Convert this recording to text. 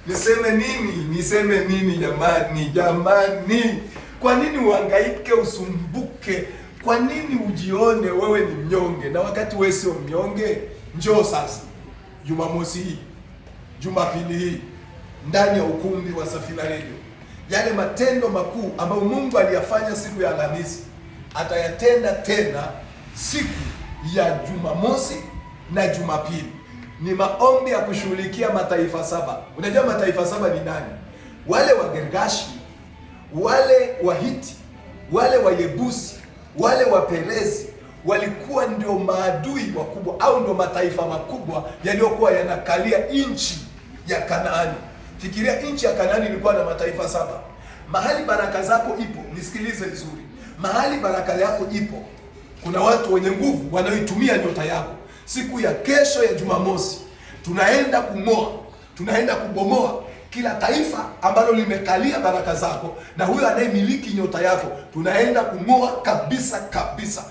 Niseme nini? Niseme nini jamani? Jamani, kwa nini uhangaike, usumbuke? Kwa nini ujione wewe ni mnyonge na wakati wewe sio mnyonge? Njoo sasa Jumamosi hii, Jumapili hii, ndani ya ukumbi wa Safina Radio. Yale matendo makuu ambayo Mungu aliyafanya siku ya Alhamisi atayatenda tena siku ya Jumamosi na Jumapili. Ni maombi ya kushughulikia mataifa saba. Unajua mataifa saba ni nani? Wale wa Gergashi, wale wa Hiti, wale wa Yebusi, wale wa Perezi walikuwa ndio maadui wakubwa, au ndio mataifa makubwa yaliyokuwa yanakalia nchi ya Kanaani. Fikiria, nchi ya Kanaani ilikuwa na mataifa saba. Mahali baraka zako ipo, nisikilize vizuri. Mahali baraka yako ipo, kuna watu wenye nguvu wanaoitumia nyota yako. Siku ya kesho ya Jumamosi tunaenda kung'oa, tunaenda kubomoa kila taifa ambalo limekalia baraka zako, na huyo anayemiliki nyota yako tunaenda kung'oa kabisa kabisa.